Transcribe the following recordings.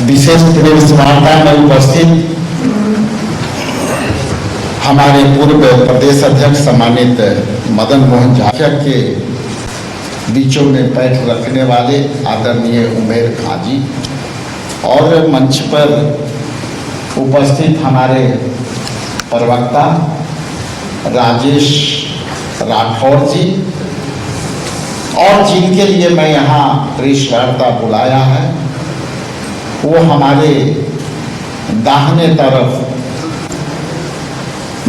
विशेष press वार्ता में उपस्थित हमारे पूर्व प्रदेश अध्यक्ष सम्मानित मदन मोहन झा के बीचों में पैठ रखने वाले आदरणीय उमेर खां जी और मंच पर उपस्थित हमारे प्रवक्ता राजेश राठौर जी और जिनके लिए मैं यहाँ प्रेस वार्ता बुलाया है वो हमारे दाहिने तरफ।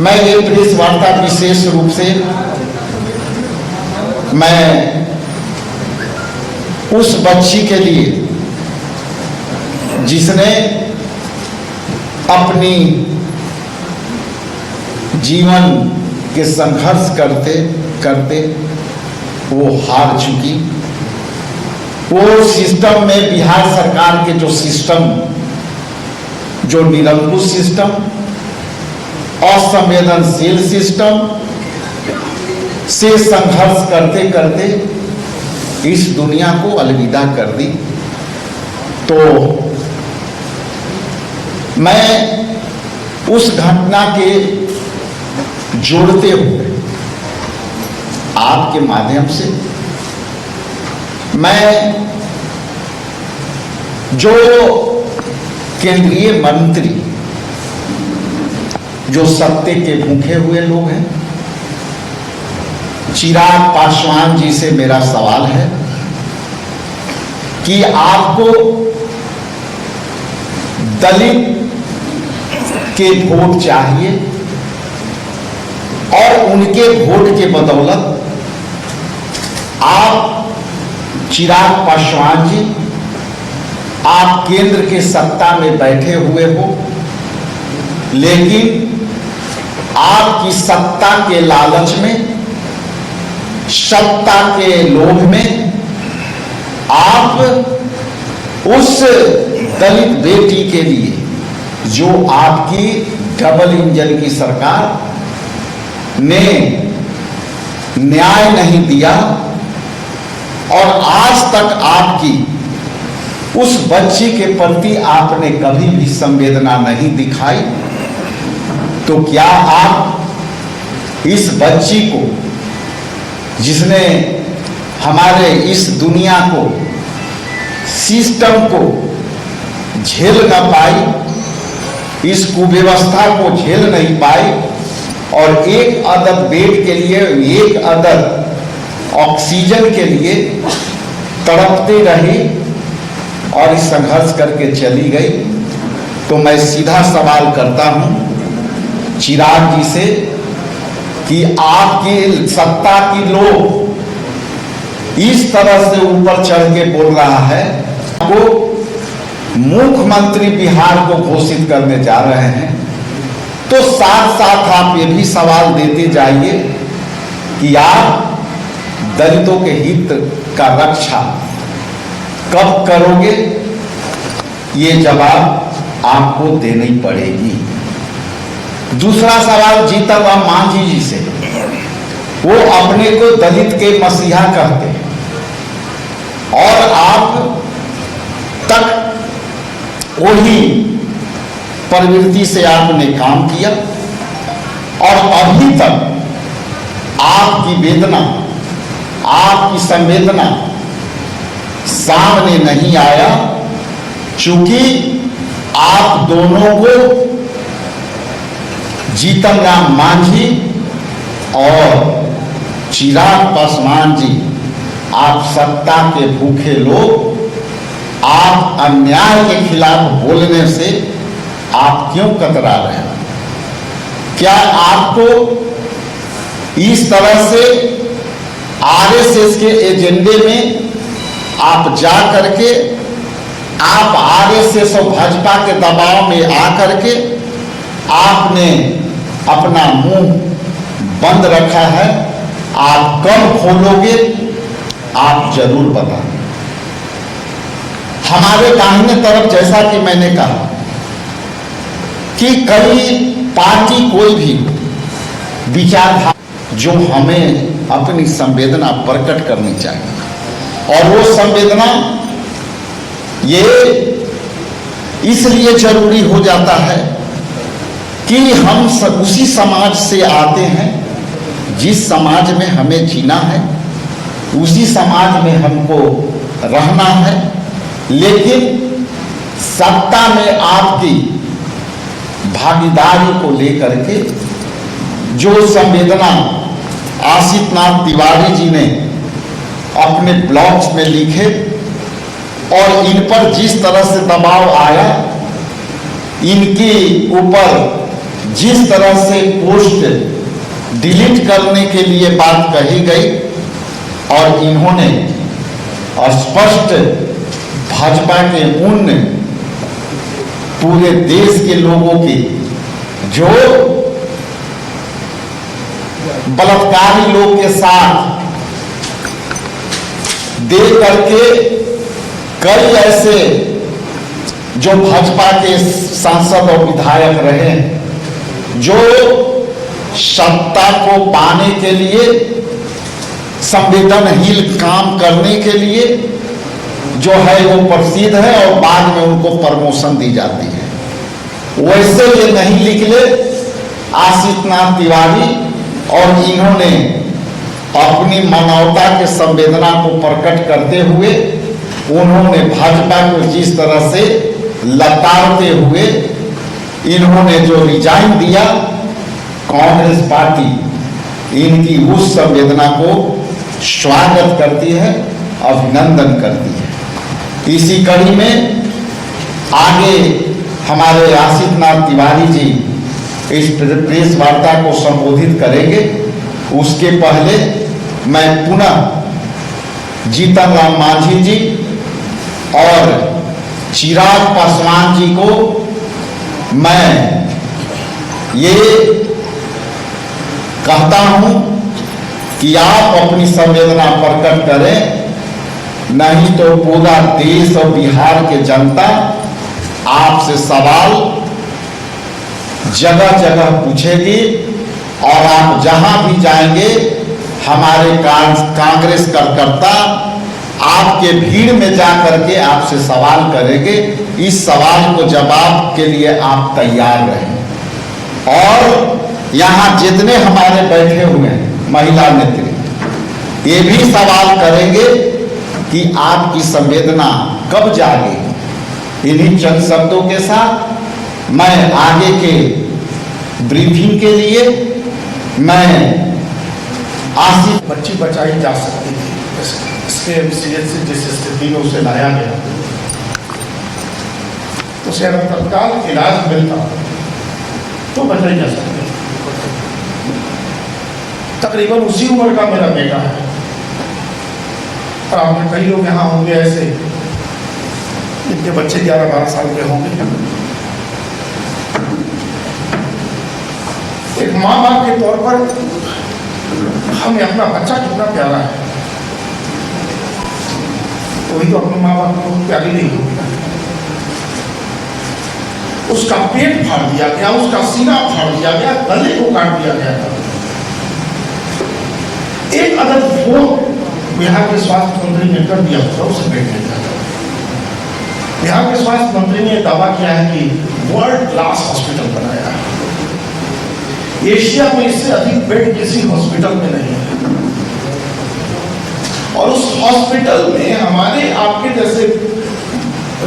मैं ये प्रेस वार्ता विशेष रूप से मैं उस बच्ची के लिए जिसने अपनी जीवन के संघर्ष करते करते वो हार चुकी। वो सिस्टम में बिहार सरकार के जो सिस्टम, जो निरंकुश सिस्टम, असंवेदनशील सिस्टम से संघर्ष करते करते इस दुनिया को अलविदा कर दी। तो मैं उस घटना के जोड़ते हुए आपके माध्यम से मैं जो केंद्रीय मंत्री, जो सत्य के भूखे हुए लोग हैं, चिराग पासवान जी से मेरा सवाल है कि आपको दलित के वोट चाहिए और उनके वोट के बदौलत आप चिराग पासवान जी आप केंद्र के सत्ता में बैठे हुए हो, लेकिन आपकी सत्ता के लालच में, सत्ता के लोभ में आप उस दलित बेटी के लिए जो आपकी डबल इंजन की सरकार ने न्याय नहीं दिया और आज तक आपकी उस बच्ची के प्रति आपने कभी भी संवेदना नहीं दिखाई, तो क्या आप इस बच्ची को, जिसने हमारे इस दुनिया को, सिस्टम को झेल न पाई, इस कुव्यवस्था को झेल नहीं पाई और एक अदद बेड के लिए, एक अदद ऑक्सीजन के लिए तड़पती रही और इस संघर्ष करके चली गई, तो मैं सीधा सवाल करता हूं चिराग जी से कि आपकी सत्ता की लोग इस तरह से ऊपर चढ़ के बोल रहा है, वो मुख्यमंत्री बिहार को घोषित करने जा रहे हैं, तो साथ साथ आप ये भी सवाल देते जाइए कि आप दलितों के हित का रक्षा कब करोगे। ये जवाब आपको देनी पड़ेगी। दूसरा सवाल जीतन राम मांझी जी से, वो अपने को दलित के मसीहा कहते हैं और आप तक वही प्रवृत्ति से आपने काम किया और अभी तक आपकी वेदना, आपकी संवेदना सामने नहीं आया, चूंकि आप दोनों को जीतन राम मांझी और चिराग पासवान जी, आप सत्ता के भूखे लोग, आप अन्याय के खिलाफ बोलने से आप क्यों कतरा रहे हैं? क्या आपको इस तरह से आरएसएस के एजेंडे में आप जा करके, आप आरएसएस और भाजपा के दबाव में आकर के आपने अपना मुंह बंद रखा है? आप कब खोलोगे? आप जरूर बताएं। हमारे दाहिने तरफ, जैसा कि मैंने कहा कि कई पार्टी, कोई भी विचारधारा जो हमें अपनी संवेदना प्रकट करनी चाहिए, और वो संवेदना ये इसलिए जरूरी हो जाता है कि हम उसी समाज से आते हैं जिस समाज में हमें जीना है, उसी समाज में हमको रहना है। लेकिन सत्ता में आपकी भागीदारी को लेकर के जो संवेदना आशित नाथ तिवारी जी ने अपने ब्लॉग्स में लिखे और इन पर जिस तरह से दबाव आया, इनके ऊपर जिस तरह से पोस्ट डिलीट करने के लिए बात कही गई और इन्होंने स्पष्ट भाजपा के उन पूरे देश के लोगों की जो बलात्कारी लोग के साथ दे करके कई ऐसे जो भाजपा के सांसद और विधायक रहे, जो सत्ता को पाने के लिए संवेदनहीन काम करने के लिए जो है वो प्रसिद्ध है और बाद में उनको प्रमोशन दी जाती है। वैसे ये नहीं निकले आशित नाथ तिवारी और इन्होंने अपनी मानवता के संवेदना को प्रकट करते हुए उन्होंने भाजपा को जिस तरह से लताड़ते हुए इन्होंने जो रिजाइन दिया, कांग्रेस पार्टी इनकी उस संवेदना को स्वागत करती है, अभिनंदन करती है। इसी कड़ी में आगे हमारे आशित नाथ तिवारी जी इस प्रेस वार्ता को संबोधित करेंगे। उसके पहले मैं पुनः जीतन राम मांझी जी और चिराग पासवान जी को मैं ये कहता हूं कि आप अपनी संवेदना प्रकट करें, नहीं तो पूरा देश और बिहार के जनता आपसे सवाल जगह जगह पूछेगी और आप जहां भी जाएंगे हमारे कांग्रेस कार्यकर्ता आपके भीड़ में जाकर के आपसे सवाल करेंगे। इस सवाल को जवाब के लिए आप तैयार रहें। और यहाँ जितने हमारे बैठे हुए हैं महिला नेत्री, ये भी सवाल करेंगे कि आपकी संवेदना कब जागेगी। इन्हीं चंद शब्दों के साथ मैं आगे के ब्रीफिंग के लिए मैं आशित बच्ची बचाई जा सकती थी। इसके एमसीएच से जिस स्थिति में उसे लाया गया, उसे अगर तत्काल इलाज मिलता तो बचाई जा सकती थी। तकरीबन उसी उम्र का मेरा बेटा है और आप में कई लोग यहाँ होंगे ऐसे जिनके बच्चे 11-12 साल के होंगे। एक माँ बाप के तौर पर हमें अपना बच्चा कितना प्यारा है, वही तो अपने माँ बाप को प्यारी नहीं होगी। उसका पेट फाड़ दिया गया, उसका सीना फाड़ दिया गया, गले को काट दिया गया था। एक अदद फोन बिहार के स्वास्थ्य मंत्री ने कर दिया था, उसे पेट नहीं था। बिहार के स्वास्थ्य मंत्री ने दावा किया है कि वर्ल्ड क्लास हॉस्पिटल बनाया है। एशिया में इससे अधिक बेड किसी हॉस्पिटल में नहीं है और उस हॉस्पिटल में हमारे आपके जैसे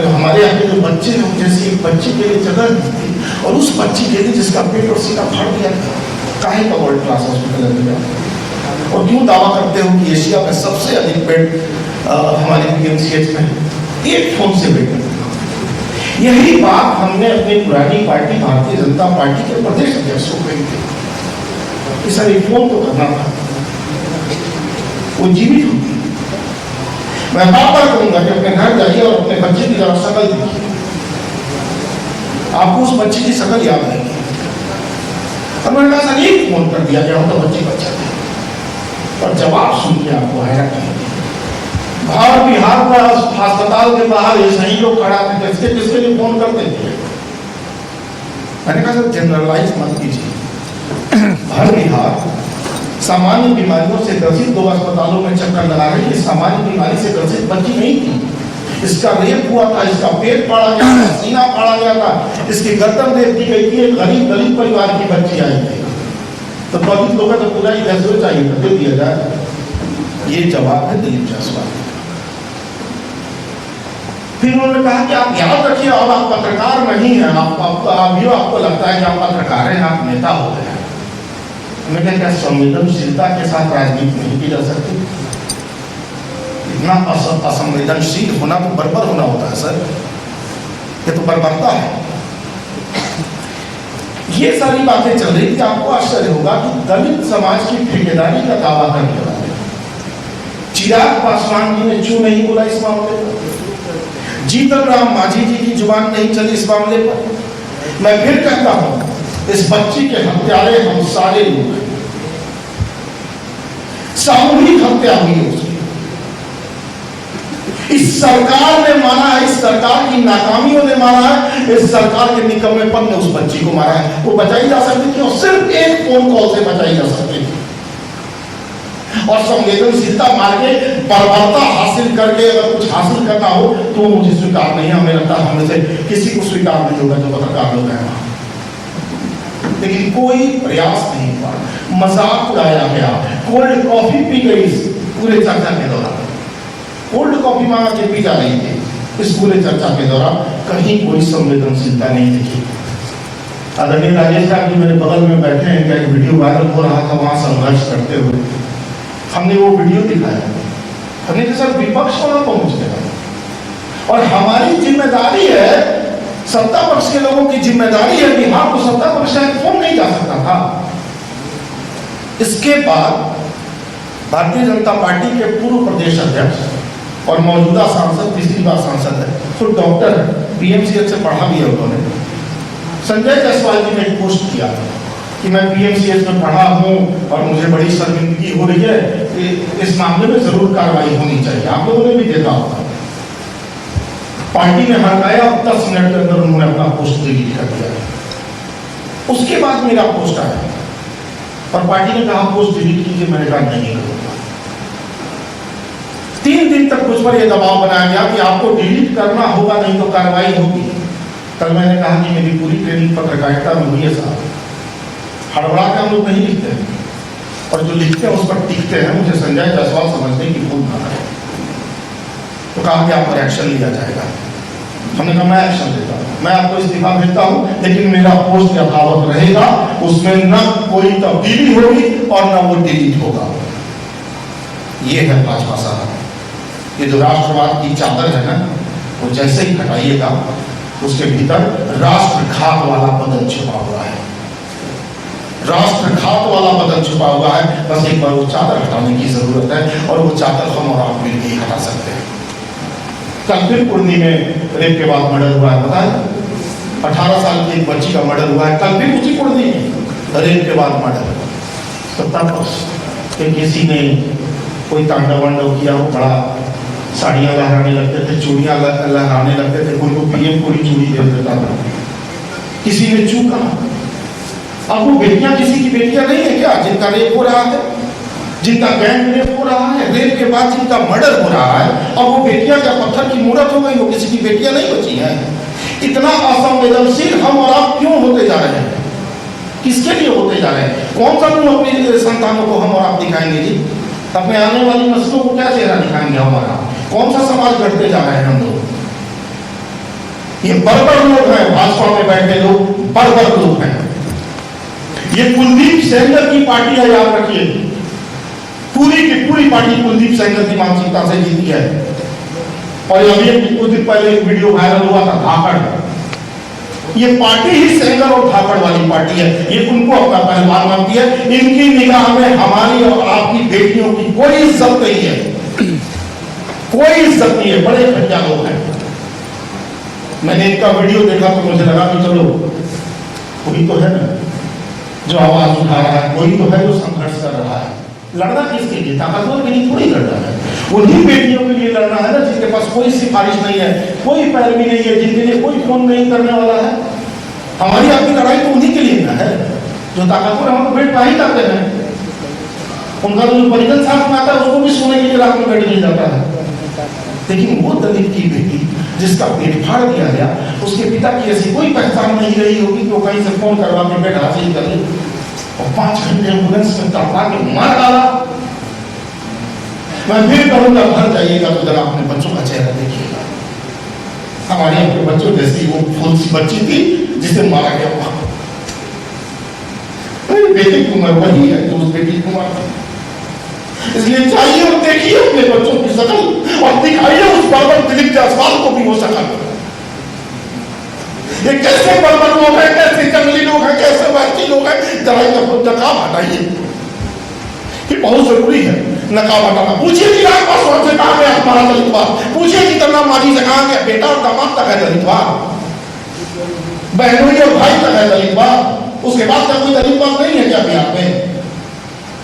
हमारे यहाँ के जो बच्चे हैं, जैसे एक बच्चे के लिए जगह नहीं थी और उस बच्ची के लिए जिसका पेट और सीना फाड़ दिया था। काहे का वर्ल्ड क्लास हॉस्पिटल है और क्यों दावा करते हो कि एशिया में सबसे अधिक बेड हमारे पीएमसीएच में? एक फोन से बेड। यही बात हमने अपनी पुरानी पार्टी भारतीय जनता पार्टी के प्रदेश अध्यक्ष को कही थी कि सर रिफॉर्म तो करना था, वो जीवित होती। मैं बार बार कहूंगा कि अपने घर जाइए और अपने बच्चे की जरा शकल देखिए, आपको उस बच्चे की शकल याद रहेगी। और मैंने कहा सर एक फोन कर दिया गया तो बच्चे बच्चा था, और जवाब सुन के आपको हैरान करेंगे। भारत बिहार में अस्पताल के बाहर ऐसे ही लोग खड़ा थे, किसके किसके लिए फोन करते थे। मैंने कहा सर जनरलाइज मत कीजिए। हर बिहार सामान्य बीमारियों से ग्रसित 2 अस्पतालों में चक्कर लगा रही है। सामान्य बीमारी से ग्रसित बच्ची नहीं थी, इसका रेप हुआ था, इसका पेट फाड़ा गया था, सीना फाड़ा गया था, इसकी गर्दन देख दी गई थी। एक गरीब दलित परिवार की बच्ची आई थी, तो दलित लोगों को पूरा ही दस चाहिए तो दे दिया जाए। ये जवाब है दिलीप जायसवाल। फिर उन्होंने कहा कि आप याद रखिए, अब आप पत्रकार नहीं हैं, आपको लगता है कि आप पत्रकार हैं, आप नेता हो गए हैं। मैं क्या संवेदनशीलता के साथ राजनीति नहीं की जा सकती? इतना असंवेदनशील होना तो बर्बर होना होता है सर, ये तो बर्बरता है। ये सारी बातें चल रही थी। आपको आश्चर्य होगा कि दलित समाज की ठेकेदारी का दावा करने वाले चिराग पासवान जी ने क्यों नहीं बोला इस मामले पर? जीतन राम मांझी जी की जुबान नहीं चली इस मामले पर। मैं फिर कहता हूं, इस बच्ची के हत्यारे हम सारे लोग हैं। सामूहिक हत्या हुई है उसकी। इस सरकार ने माना है, इस सरकार की नाकामियों ने माना है, इस सरकार के निकम्मेपन ने उस बच्ची को मारा है। वो बचाई जा सकती थी और सिर्फ एक फोन कॉल से बचाई जा सकती थी। और संवेदनशीलता मार के बर्बरता हासिल करके अगर कुछ हासिल करना हो तो मुझे स्वीकार नहीं है। हमें लगता है हमें से किसी को स्वीकार नहीं होगा जो पत्रकार लोग हैं वहां। लेकिन कोई प्रयास नहीं हुआ, मजाक उड़ाया गया, कोल्ड कॉफी पी गई इस पूरे चर्चा के दौरान। कोल्ड कॉफी मांगा के पी जा रही थी इस पूरे चर्चा के दौरान। कहीं कोई संवेदनशीलता नहीं दिखी। आदरणीय राजेश साहब जी मेरे बगल में बैठे हैं, क्या एक वीडियो वायरल हो रहा था वहां संघर्ष करते हुए, हमने वो वीडियो दिखाया। हमने कहा सर विपक्ष वहां पहुंच गया और हमारी जिम्मेदारी है, सत्ता पक्ष के लोगों की जिम्मेदारी है। बिहार को सत्ता पक्ष से फोन नहीं जा सकता था। इसके बाद भारतीय जनता पार्टी के पूर्व प्रदेश अध्यक्ष और मौजूदा सांसद, तीसरी बार सांसद है, खुद डॉक्टर पीएमसीएच से पढ़ा भी है उन्होंने, संजय जायसवाल जी ने एक पोस्ट किया कि मैं पीएमसीएच में पढ़ा हूं और मुझे बड़ी शर्मिंदगी हो रही है, इस मामले में जरूर कार्रवाई होनी चाहिए। आप लोगों ने भी देखा होगा। पार्टी ने हटाया और 10 मिनट के अंदर उन्होंने अपना पोस्ट डिलीट कर दिया। उसके बाद मेरा पोस्ट आया और पार्टी ने कहा पोस्ट डिलीट कीजिए। मैंने कहा नहीं करूंगा। 3 दिन तक मुझ पर यह दबाव बनाया गया कि आपको डिलीट करना होगा, नहीं तो कार्रवाई होगी। कल मैंने कहा कि मेरी पूरी ट्रेनिंग पत्रकारिता में हुई है साहब, हड़बड़ा के हम लोग नहीं लिखते हैं और जो लिखते हैं उस पर टिकते हैं। मुझे संजय जायसवाल समझने की भूल ना है। तो कहा कि आप पर एक्शन लिया जाएगा। हमने कहा मैं एक्शन लेता हूँ, मैं आपको इस्तीफा देता हूँ, लेकिन मेरा पोस्ट यथावत रहेगा, उसमें न कोई तब्दीली होगी और न वो डिलीट होगा। ये है भाजपा साहब। ये जो राष्ट्रवाद की चादर है ना, वो जैसे ही हटाइएगा उसके भीतर राष्ट्रघात वाला बदन छुपा हुआ है। राष्ट्रघात वाला बदन छुपा हुआ है। बस एक बार वो चादर हटाने की जरूरत है और वो चादर हम और आप मिलकर हटा सकते हैं। कल फिर पूर्णी में रेप के बाद मर्डर हुआ है, पता है? 18 साल की एक बच्ची का मर्डर हुआ है। कल फिर उसी पूर्णी में रेप के बाद मर्डर। सत्ता पक्ष के किसी ने कोई तांडव वांडव किया, वो बड़ा साड़ियां लहराने लगते थे, चूड़ियां लहराने लगते थे, कोई को पीएम पूरी चूड़ी दे देता था। किसी ने चूका। अब वो बेटियां किसी की बेटियां नहीं है क्या जिनका रेप हो रहा है, जिनका गैंग रेप हो रहा है, रेप के बाद जिनका मर्डर हो रहा है? अब वो बेटियां क्या पत्थर की मूर्त हो गई? वो किसी की बेटियां नहीं बची हैं। इतना असंवेदनशील हम और आप क्यों होते जा रहे हैं? किसके लिए होते जा रहे हैं? कौन सा मुंह अपनी संतानों को हम और आप दिखाएंगे जी? अपने आने वाली नस्लों को क्या चेहरा दिखाएंगे हमारा? कौन सा समाज गढ़ते जा रहे हैं हम लोग? ये बर्बर लोग हैं, भाजपा में बैठे लोग बर्बर लोग हैं। ये कुलदीप सेंगर की पार्टी है, याद रखिए। पूरी की पूरी पार्टी कुलदीप सेंगर की मानसिकता से जीती है। और अभी कुछ दिन पहले एक वीडियो वायरल हुआ था धाकड़। ये पार्टी ही सेंगर और धाकड़ वाली पार्टी है। ये उनको अपना पहलवान मानती है। इनकी निगाह में हमारी और आपकी बेटियों की कोई इज्जत नहीं है, कोई इज्जत नहीं है। बड़े घटिया लोग हैं। मैंने इनका वीडियो देखा तो मुझे लगा कि चलो कोई तो है ना जो आवाज उठा रहा है, कोई तो है जो संघर्ष कर रहा है। लड़ना किसके लिए? ताकतवर के लिए थोड़ी लड़ना है। उन्हीं बेटियों के लिए लड़ना है ना जिनके पास कोई सिफारिश नहीं है, कोई पैरवी नहीं है, जिनके लिए कोई फोन नहीं करने वाला है। हमारी आपकी लड़ाई तो उन्हीं के लिए ना है जो ताकतवर हम वेट पा ही करते हैं। उनका जो परिजन साथ में आता है उसको भी सोने के लिए रात में बैठ नहीं जाता है। लेकिन वो दलित की बेटी जिसका पेट फाड़ दिया गया, उसके पिता की ऐसी कोई पहचान नहीं रही होगी कि वो कहीं से फोन करवा के बेटा हासिल कर ले, और 5 घंटे एम्बुलेंस में तड़पा के मार डाला। मैं फिर कहूँगा, घर जाइएगा तो जरा अपने बच्चों का चेहरा देखिएगा। हमारे अपने बच्चों जैसी वो फूल सी बच्ची थी जिसे मारा गया। मेरी बेटी की उम्र वही है जो उस बेटी को मारा। इसलिए चाहिए और देखिए अपने बच्चों की शक्ल और दिखाइए उस बर्बर दिलीप जायसवाल को भी वो शक्ल। ये कैसे बर्बर लोग हैं, कैसे जंगली लोग हैं, कैसे वैसी लोग हैं, जरा नकाब हटाइए। ये बहुत जरूरी है नकाब हटाना। पूछिए कि राज पासवान से कहा गया हमारा दलितवाद, पूछिए कि तन्ना माजी से कहा गया बेटा और दामाद तक है दलितवाद, बहनोई और भाई तक है दलितवाद, उसके बाद तक कोई दलितवाद नहीं है क्या बिहार में?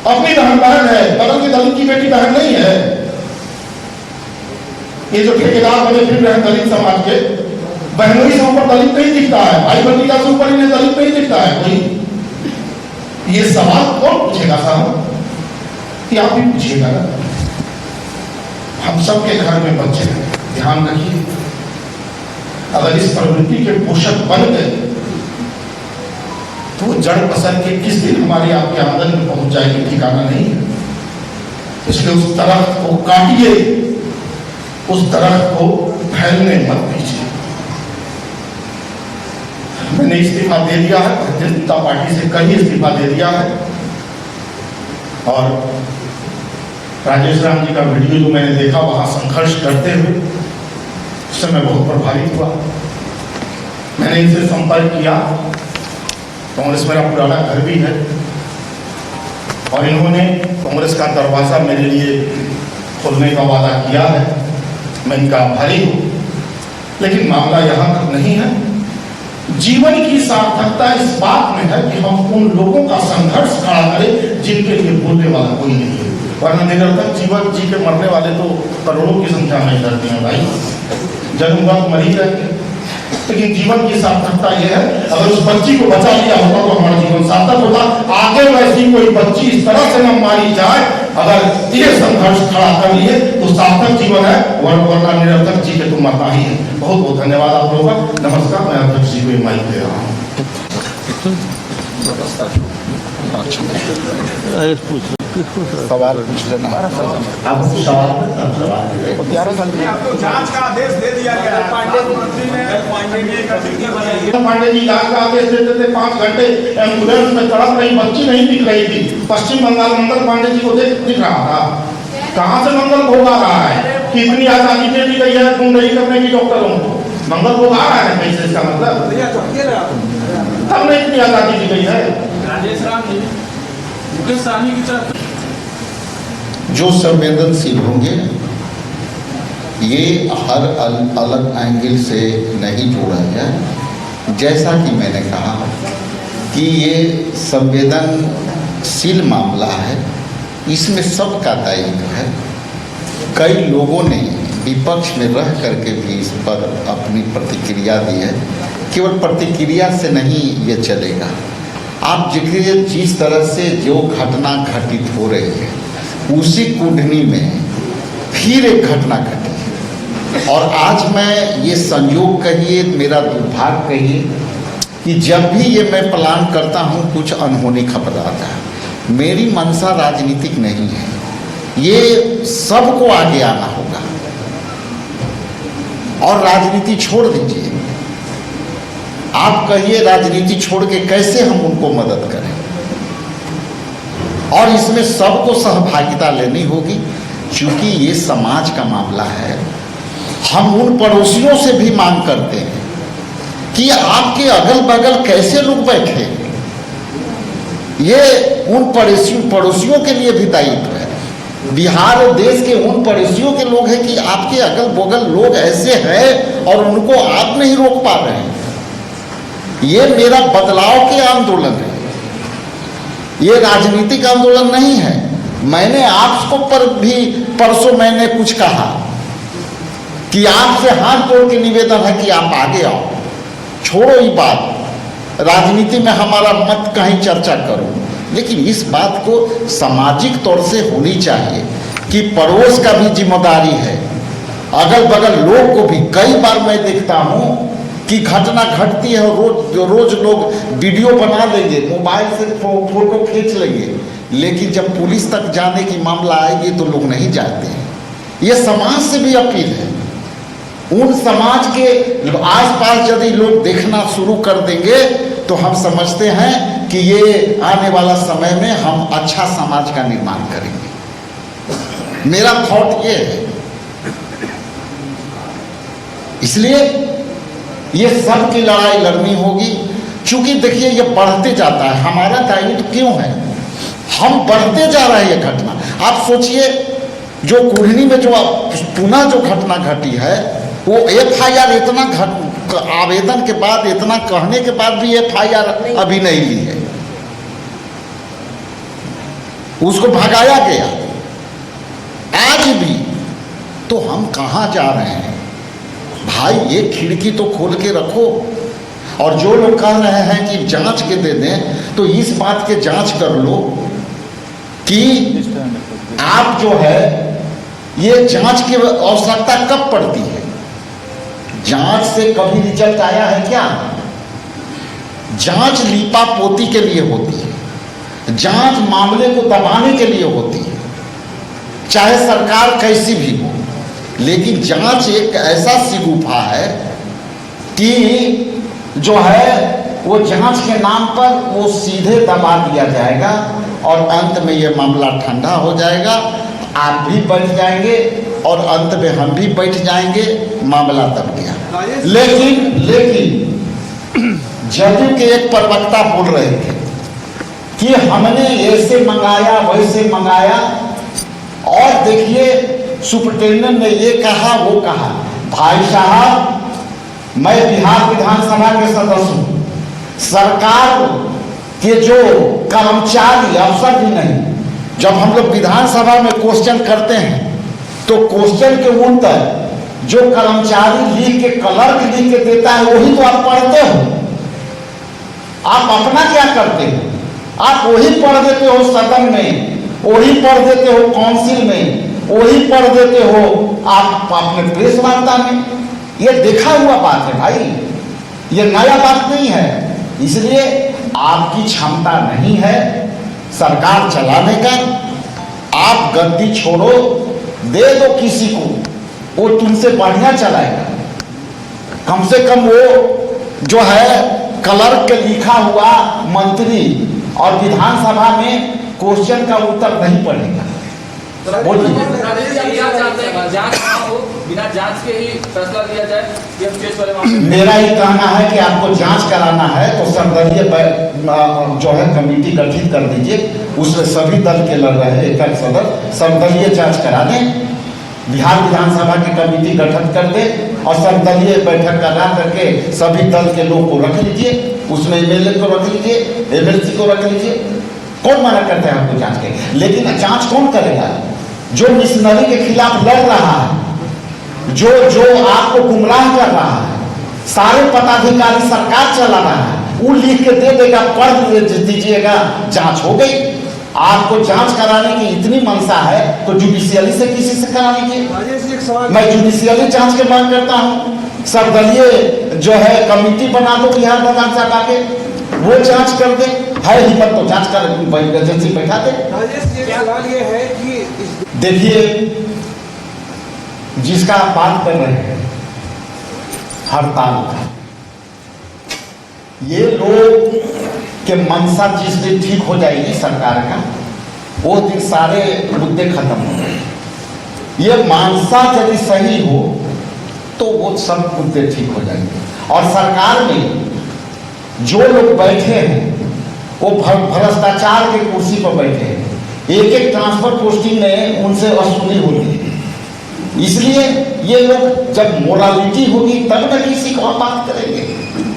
अपनी बहन है, बगल की दलित की बेटी बहन नहीं है। ये जो ठेकेदार बने फिर रहे दलित समाज के, बहनों से ऊपर दलित नहीं दिखता है, भाई भतीजा से ऊपर इन्हें दलित नहीं दिखता है कोई। ये सवाल कौन पूछेगा साहब? कि आप भी पूछिएगा ना। हम सबके घर में बच्चे हैं, ध्यान रखिए। अगर इस प्रवृत्ति के पोषक बन गए तो जड़ पसर के किस दिन हमारे आपके आंगन में पहुंच जाएगी ठिकाना नहीं है। इसलिए उस दरख्त को काटिए, उस दरख्त को फैलने मत दीजिए। मैंने इस्तीफा दे दिया है, भारतीय जनता पार्टी से कहीं इस्तीफा दे दिया है। और राजेश राम जी का वीडियो जो मैंने देखा वहां संघर्ष करते हुए, उससे मैं बहुत प्रभावित हुआ। मैंने इनसे संपर्क किया। कांग्रेस मेरा पुराना घर भी है और इन्होंने कांग्रेस का दरवाजा मेरे लिए खोलने का वादा किया है। मैं इनका आभारी हूँ। लेकिन मामला यहाँ तक नहीं है। जीवन की सार्थकता इस बात में है कि हम उन लोगों का संघर्ष खड़ा करें जिनके लिए बोलने वाला कोई नहीं है। वरना निरंतर जीवन जी के मरने वाले तो करोड़ों की संख्या में करते हैं भाई। जन्म हुआ तो मर ही जाएंगे। लेकिन जीवन की सार्थकता यह है, अगर उस बच्ची को बचा लिया होता तो हमारा जीवन सार्थक होता। आगे वैसी कोई बच्ची इस तरह से न मारी जाए, अगर ये संघर्ष खड़ा कर लिए तो सार्थक जीवन है, वरना निरर्थक जी के तो मरना ही है। बहुत बहुत धन्यवाद आप लोगों का। नमस्कार। मैं अध्यक्ष जी को माइक दे रहा हूँ। सवाल पूछ लेना। आप सवाल 11 साल जांच का आदेश दे दिया गया। पांडे जी जांच का आदेश देते थे। 5 घंटे एम्बुलेंस में तड़प रही बच्ची नहीं दिख रही थी। पश्चिम बंगाल मंगल पांडे जी को दिख रहा था। कहाँ से मंगल भोग आ रहा है? कितनी आजादी दे दी गई है गुंडई करने की डॉक्टरों को? मंगल भोग आ रहा है कैसे? इसका मतलब तब नहीं इतनी आजादी दी गई है। राजेश राम जी मुकेश सहनी की तरफ जो संवेदनशील होंगे ये हर अलग एंगल से नहीं जोड़ा गया। जैसा कि मैंने कहा कि ये संवेदनशील मामला है, इसमें सबका दायित्व है। कई लोगों ने विपक्ष में रह करके भी इस पर अपनी प्रतिक्रिया दी है। केवल प्रतिक्रिया से नहीं ये चलेगा। आप जिस तरह से जो घटना घटित हो रही है उसी कुंडली में फिर एक घटना घटी। और आज मैं ये संयोग कहिए, मेरा दुर्भाग्य कहिए कि जब भी ये मैं प्लान करता हूँ कुछ अनहोनी खबर आता है। मेरी मंशा राजनीतिक नहीं है, ये सबको आगे आना होगा। और राजनीति छोड़ दीजिए, आप कहिए राजनीति छोड़ के कैसे हम उनको मदद करें। और इसमें सबको सहभागिता लेनी होगी, क्योंकि ये समाज का मामला है। हम उन पड़ोसियों से भी मांग करते हैं कि आपके अगल बगल कैसे लोग बैठे, ये उन पड़ोसियों के लिए भी दायित्व है। बिहार और देश के उन पड़ोसियों के लोग हैं कि आपके अगल बगल लोग ऐसे हैं और उनको आप नहीं रोक पा रहे हैं। ये मेरा बदलाव के आंदोलन है, ये राजनीतिक आंदोलन नहीं है। मैंने आपको पर भी परसों मैंने कुछ कहा कि आपसे हाथ जोड़ के निवेदन है कि आप आगे आओ, छोड़ो ये बात, राजनीति में हमारा मत कहीं चर्चा करो। लेकिन इस बात को सामाजिक तौर से होनी चाहिए कि पड़ोस का भी जिम्मेदारी है। अगल बगल लोग को भी कई बार मैं देखता हूँ कि घटना घटती है और रोज लोग वीडियो बना लेंगे, मोबाइल से फोटो खींच लेंगे, लेकिन जब पुलिस तक जाने की मामला आएगी तो लोग नहीं जाते हैं। ये समाज से भी अपील है, उन समाज के आसपास यदि लोग देखना शुरू कर देंगे तो हम समझते हैं कि ये आने वाला समय में हम अच्छा समाज का निर्माण करेंगे। मेरा थॉट ये है। इसलिए ये सब की लड़ाई लड़नी होगी, क्योंकि देखिए ये बढ़ते जाता है, हमारा दायित्व तो क्यों है, हम बढ़ते जा रहे हैं। ये घटना आप सोचिए, जो कुढ़नी में जो पुनः जो घटना घटी है, वो FIR इतना आवेदन के बाद, इतना कहने के बाद भी FIR अभी नहीं ली है, उसको भगाया गया आज भी। तो हम कहाँ जा रहे हैं भाई? ये खिड़की तो खोल के रखो। और जो लोग कह रहे हैं कि जांच के दे दें, तो इस बात के जांच कर लो कि आप जो है ये जांच की आवश्यकता कब पड़ती है? जांच से कभी रिजल्ट आया है क्या? जांच लीपा पोती के लिए होती है, जांच मामले को दबाने के लिए होती है, चाहे सरकार कैसी भी हो। लेकिन जांच एक ऐसा सिगुफा है कि जो है वो जांच के नाम पर वो सीधे दबा दिया जाएगा और अंत में ये मामला ठंडा हो जाएगा, आप भी बैठ जाएंगे और अंत में हम भी बैठ जाएंगे, मामला दब गया। लेकिन जदयू के एक प्रवक्ता बोल रहे थे कि हमने ऐसे मंगाया वैसे मंगाया, और देखिए सुप्रिंटेंडेंट ने ये कहा वो कहा। भाई साहब, मैं बिहार विधानसभा के सदस्य हूँ, सरकार के जो कर्मचारी अफसर भी नहीं, जब हम लोग विधानसभा में क्वेश्चन करते हैं तो क्वेश्चन के उत्तर जो कर्मचारी लिख के, क्लर्क लिख के देता है, वही तो आप पढ़ते हो। आप अपना क्या करते हैं? आप वही पढ़ देते हो सदन में, वही पढ़ देते हो काउंसिल में, वही पढ़ देते हो आप अपने प्रेस वार्ता में। ये देखा हुआ बात है भाई, ये नया बात नहीं है। इसलिए आपकी क्षमता नहीं है सरकार चलाने का, आप गद्दी छोड़ो, दे दो किसी को, वो तुमसे बढ़िया चलाएगा। कम से कम वो जो है क्लर्क के लिखा हुआ मंत्री और विधानसभा में क्वेश्चन का उत्तर नहीं पढ़ेगा। बिना जांच के ही फैसला लिया जाए। मेरा ही कहना है कि आपको जांच कराना है तो सर्वदलीय जो है कमेटी गठित कर दीजिए, उसमें सभी दल के लड़ रहे हैं, एक सदस्य सर्वदलीय जांच करा दें, बिहार विधानसभा की कमेटी गठन कर दे और सर्वदलीय बैठक करा करके सभी दल के लोग को रख लीजिए, उसमें MLA को रख लीजिए, MLC को रख लीजिए। कौन मना करते हैं आपको जांच के? लेकिन जांच कौन करेगा? जो मिशनरी के खिलाफ लड़ रहा है, जो आपको गुमराह कर रहा है, सारे पदाधिकारी सरकार चला रहा है, वो लिख के दे देगा, पढ़ दीजिएगा, जांच हो गई। आपको जांच कराने की इतनी मनसा है तो जुडिशियली से किसी से करा लीजिए। मैं जुडिशियली जांच की मांग करता हूँ, सर्वदलीय जो है कमेटी बना दो बिहार विधानसभा के, वो जांच कर दे, है हिम्मत तो जांच कर एजेंसी बैठा दे। सवाल ये है कि देखिए, जिसका आप बात कर रहे हैं हड़ताल का, ये लोग के मनसा जिस दिन ठीक हो जाएगी सरकार का, वो दिन सारे मुद्दे खत्म हो जाएंगे। ये मानसा यदि सही हो तो वो सब मुद्दे ठीक हो जाएंगे। और सरकार में जो लोग बैठे हैं वो भ्रष्टाचार के कुर्सी पर बैठे हैं, एक ट्रांसफर पोस्टिंग में उनसे वसूली होती है। इसलिए ये लोग जब मोरालिटी होगी तब न किसी को हम बात करेंगे,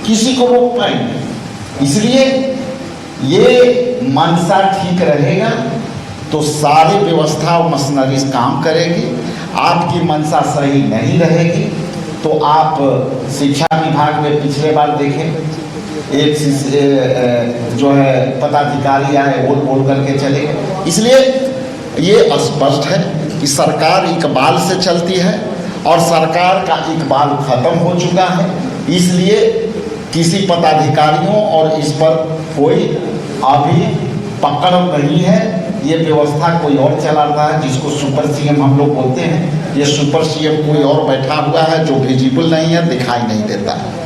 किसी को रोक पाएंगे। इसलिए ये मनसा ठीक रहेगा तो सारी व्यवस्था और मशीनरी काम करेगी। आपकी मनसा सही नहीं रहेगी तो आप शिक्षा विभाग में पिछले बार देखें, एक जो है पदाधिकारी आए बोल करके चले। इसलिए ये स्पष्ट है कि सरकार इकबाल से चलती है और सरकार का इकबाल खत्म हो चुका है। इसलिए किसी पदाधिकारियों और इस पर कोई अभी पकड़ नहीं है। ये व्यवस्था कोई और चला रहा है, जिसको सुपर सीएम हम लोग बोलते हैं। ये सुपर सीएम कोई और बैठा हुआ है जो विजिबल नहीं है, दिखाई नहीं देता है।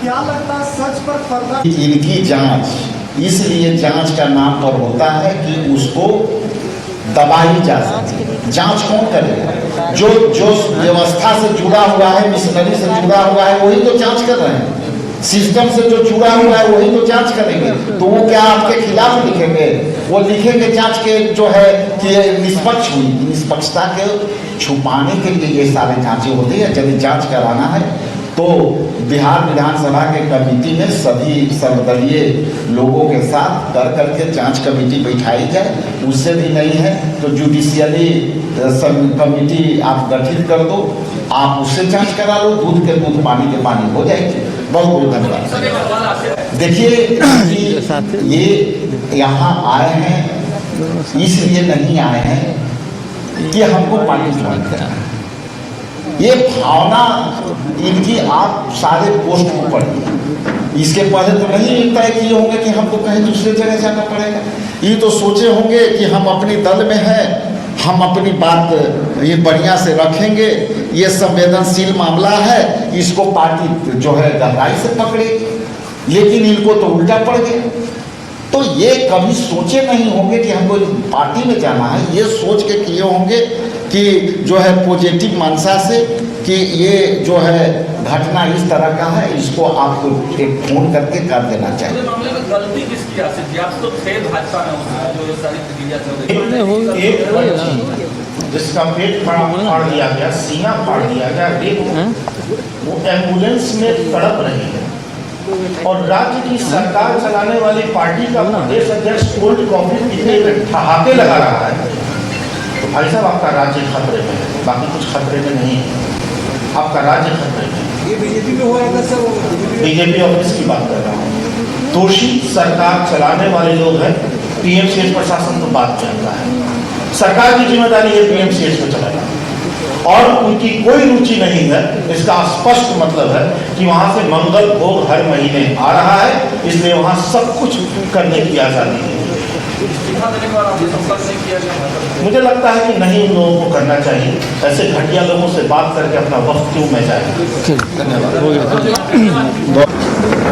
क्या लगता है सच पर पर्दा? इनकी जांच इसलिए जांच का नाम पर होता है कि उसको दबाई जा सके। जांच कौन करेगा? जो व्यवस्था से जुड़ा हुआ है, मिशनरी से जुड़ा हुआ है, वही तो जांच कर रहे हैं। सिस्टम से जो जुड़ा हुआ है वही तो जांच करेंगे। तो वो क्या आपके खिलाफ लिखेंगे? वो लिखेंगे जांच के जो है कि निष्पक्ष हुई। निष्पक्षता के छुपाने के लिए ये सारे जांचें होती है। यदि जांच कराना है तो बिहार विधानसभा के कमेटी में सभी सर्वदलीय लोगों के साथ कर करके जांच कमेटी बैठाई जाए। उससे भी नहीं है तो जुडिशियली कमेटी आप गठित कर दो, आप उससे जांच करा लो। दूध के दूध, पानी के पानी हो जाएगी। बहुत बहुत धन्यवाद। देखिए ये यहाँ आए हैं इसलिए नहीं आए हैं कि हमको पार्टी ज्वाइन करना है। ये भावना इनकी आप सारे पोस्ट को पढ़िए। इसके पहले तो नहीं तय किए होंगे कि हमको कहीं दूसरे जगह जाना पड़ेगा। ये तो सोचे होंगे कि हम अपनी दल में हैं, हम अपनी बात ये बढ़िया से रखेंगे, ये संवेदनशील मामला है, इसको पार्टी जो है गहराई से पकड़ेगी। लेकिन इनको तो उल्टा पड़ गया। तो ये कभी सोचे नहीं होंगे कि हमको पार्टी में जाना है। ये सोच के किए होंगे कि जो है पॉजिटिव मंशा से कि ये जो है घटना इस तरह का है, इसको आपको एक फोन करके कर देना चाहिए। मामले में गलती किसकी? आप तो थे भाजपा में, जो ये सारी प्रक्रिया चल रही है। एक बच्ची जिसका पेट फाड़ दिया गया, सीना फाड़ दिया गया, वो एम्बुलेंस में तड़प रही है और राज्य की सरकार चलाने वाली पार्टी का प्रदेश अध्यक्ष कोल्ड कॉफी पीने में ठहाके लगा रहा है। तो भाई साहब, आपका राज्य खतरे में है, बाकी कुछ खतरे में नहीं है। आपका राज्य खतरे में है। ये बीजेपी में हो रहा था सर, बीजेपी ऑफिस की बात कर रहा हूँ। दोषी सरकार चलाने वाले लोग हैं। पीएमसीएच प्रशासन तो बात जानता है। सरकार की जिम्मेदारी है पीएमसीएच को चलाना, और उनकी कोई रुचि नहीं है। इसका स्पष्ट मतलब है कि वहां से मंगल भोग हर महीने आ रहा है, इसलिए वहां सब कुछ करने की आजादी है। मुझे लगता है कि नहीं, उन लोगों को करना चाहिए। ऐसे घटिया लोगों से बात करके अपना वक्त क्यों मैं जाए। धन्यवाद।